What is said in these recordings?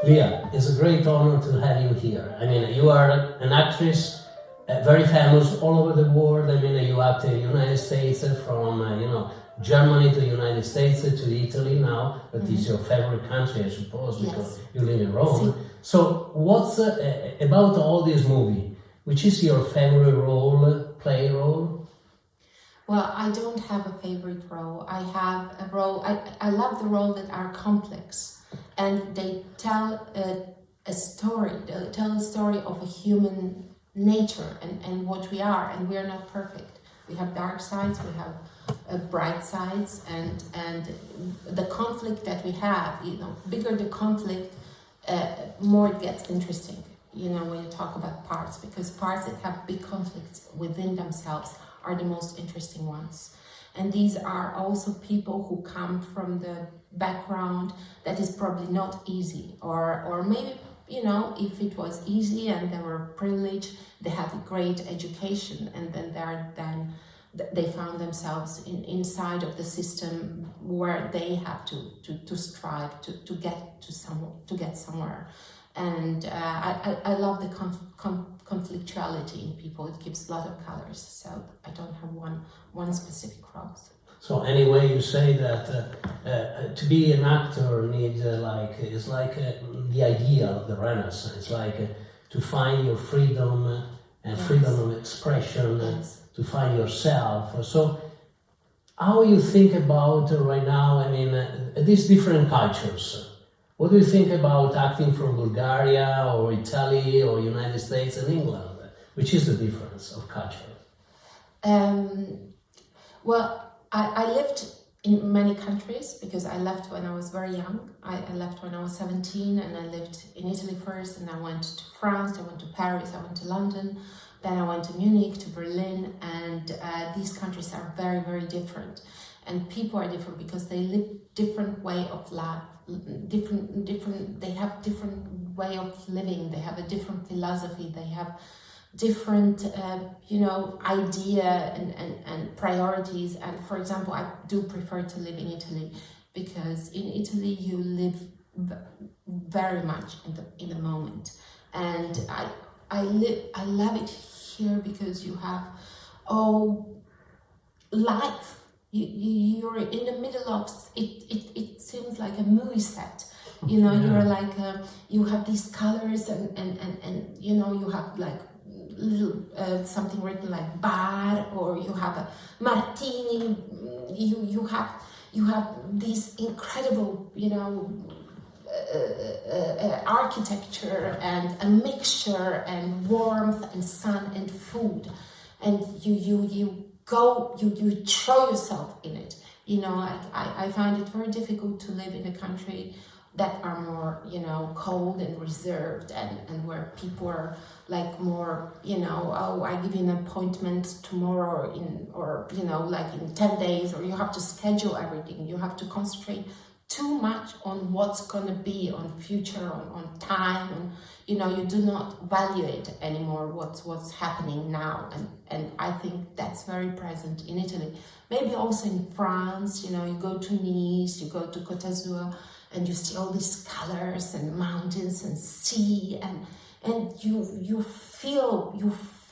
Leah, it's a great honor to have you here. I mean, you are an actress, very famous all over the world. I mean, you act in the United States, from Germany to the United States to Italy now. That is your favorite country, I suppose, because you live in Rome. So, what's about all this movie? Which is your favorite role, play role? Well, I don't have a favorite role. I have a role. I love the roles that are complex, and they tell a story. They tell a story of a human nature and what we are, and we are not perfect. We have dark sides, we have bright sides, and the conflict that we have, bigger the conflict, more it gets interesting, when you talk about parts, because parts that have big conflicts within themselves are the most interesting ones. And these are also people who come from the background that is probably not easy, or maybe, if it was easy and they were privileged, they had a great education, and then they found themselves inside of the system where they have to strive to get somewhere. And I love the conflictuality in people. It gives a lot of colors. So I don't have one specific role. So anyway, you say that to be an actor needs it's like the idea of the Renaissance, like to find your freedom and freedom of expression, to find yourself. So how you think about right now, I mean, these different cultures? What do you think about acting from Bulgaria or Italy or United States and England? Which is the difference of culture? Well, I lived in many countries because I left when I was very young. I left when I was 17, and I lived in Italy first, and I went to France, I went to Paris, I went to London, then I went to Munich, to Berlin, and these countries are very, very different. And people are different because they live different way of life. They have different way of living, they have a different philosophy, they have different idea and priorities. And for example, I do prefer to live in Italy because in Italy you live very much in the moment, and I love it here because you have life. You're in the middle of it seems like a movie set, you're like you have these colors and you have like little something written like bar, or you have a martini, you have these incredible architecture and a mixture and warmth and sun and food, and you throw yourself in it. I find it very difficult to live in a country that are more, cold and reserved, and where people are like more, I give you an appointment tomorrow or like in 10 days, or you have to schedule everything. You have to concentrate too much on what's gonna be, on future, on time, and you do not value it anymore, what's happening now, and I think that's very present in Italy. Maybe also in France, you go to Nice, you go to Côte d'Azur, and you see all these colors and mountains and sea, and you feel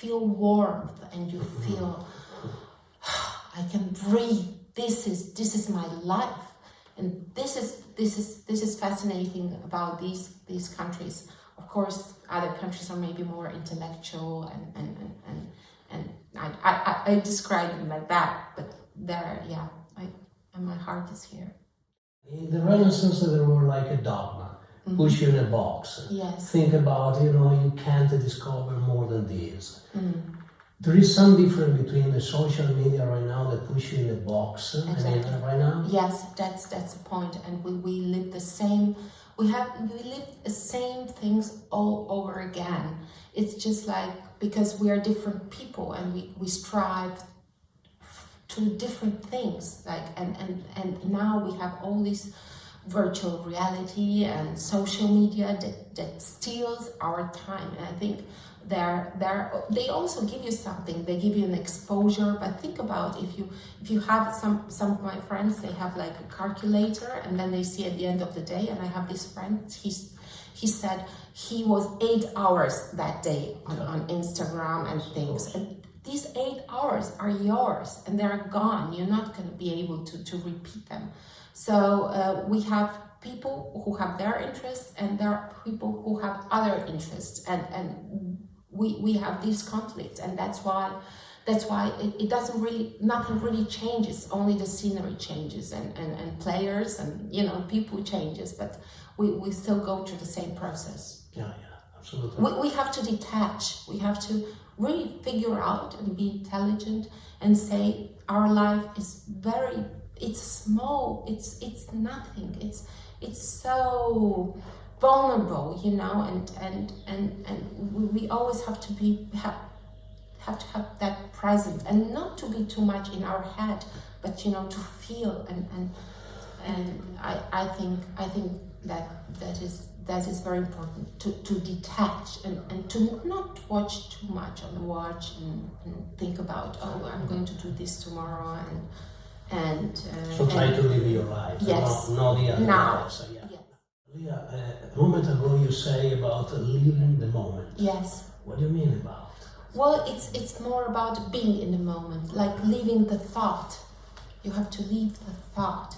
warmth, and you feel I can breathe. This is my life. And this is fascinating about these countries. Of course, other countries are maybe more intellectual, and I describe them like that. But there, and my heart is here. In the Renaissance, there were like a dogma, push you in a box. Yes. Think about, you can't discover more than this. There is some difference between the social media right now that push you in a box. Exactly. Right now. Yes, that's the point, and we live the same. We live the same things all over again. It's just like because we are different people, and we strive to different things. Like and now we have all this virtual reality and social media that steals our time, and I think they also give you something. They give you an exposure. But think about if you have some of my friends, they have like a calculator, and then they see at the end of the day. And I have this friend, he said he was 8 hours that day on Instagram and things. And these 8 hours are yours and they're gone. You're not going to be able to repeat them. So we have people who have their interests and there are people who have other interests, and we have these conflicts, and that's why it doesn't really, nothing really changes, only the scenery changes and players and, you know, people changes, but we still go through the same process. Yeah, absolutely. We have to detach, we have to really figure out and be intelligent and say our life is it's small, it's nothing, it's so vulnerable, you know, and we always have to have to have that present, and not to be too much in our head, but, you know, to feel and I think that is very important, to detach and to not watch too much on the watch and think about, oh, I'm going to do this tomorrow so try to live your life, yes, not the other now. way. So, yeah. Yes. Leah, a moment ago you say about living the moment. Yes. What do you mean about? Well, it's more about being in the moment, like leaving the thought. You have to leave the thought,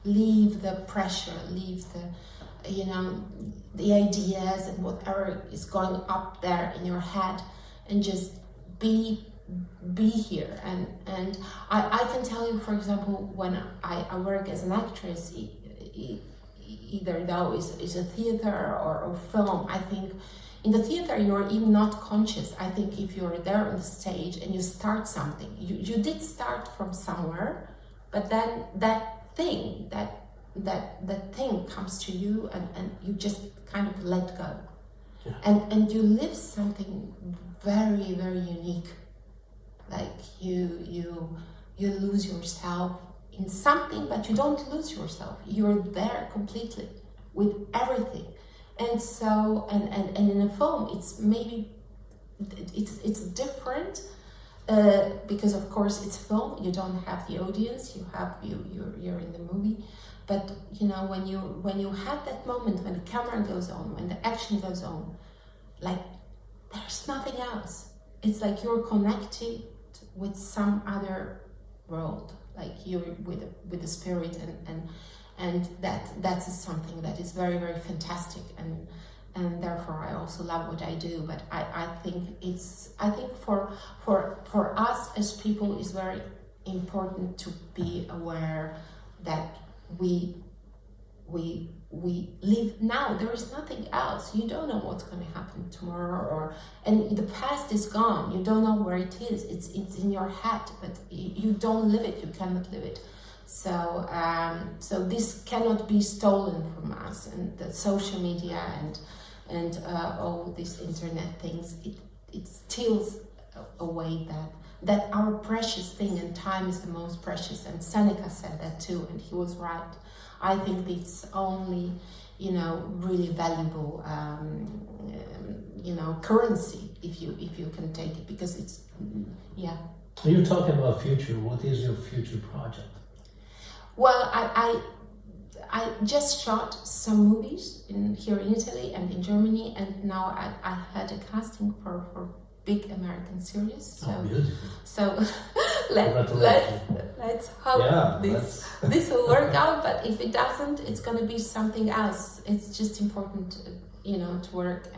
leave the pressure, leave the, you know, the ideas and whatever is going up there in your head, and just be here. And I can tell you, for example, when I work as an actress, either though is a theater or film, I think in the theater you're even not conscious. I think if you're there on the stage and you start something, you did start from somewhere, but then that thing comes to you and you just kind of let go. Yeah. And you live something very, very unique. Like you lose yourself in something, but you don't lose yourself. You're there completely with everything. And so, and in a film, it's maybe, it's different, because of course it's film, you don't have the audience, you're in the movie. But, you know, when you have that moment, when the camera goes on, when the action goes on, like, there's nothing else. It's like you're connected with some other world, like you're with the spirit, and that's something that is very, very fantastic, and therefore I also love what I do. But I think for us as people, it's very important to be aware that we live now. There is nothing else. You don't know what's going to happen tomorrow, and the past is gone. You don't know where it is. It's in your head, but you don't live it. You cannot live it. So this cannot be stolen from us. And the social media and all these internet things, it steals away that our precious thing, and time is the most precious. And Seneca said that too, and he was right. I think it's only, you know, really valuable, you know, currency if you can take it, because it's, yeah. You talk about future. What is your future project? Well, I just shot some movies here in Italy and in Germany, and now I had a casting for big American series. So, oh, beautiful. So let's hope this will work out. But if it doesn't, it's going to be something else. It's just important, you know, to work.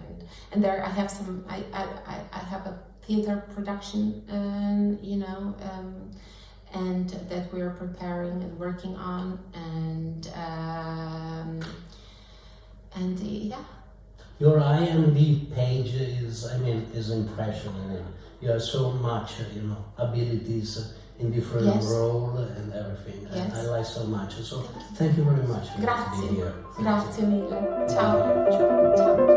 And there I have some. I have a theater production, you know, and that we're preparing and working on, and yeah. Your IMDb page is impressionant. You have so much, you know, abilities in different roles and everything. Yes. I like so much. So thank you very much for being here. Grazie mille. Ciao. Ciao.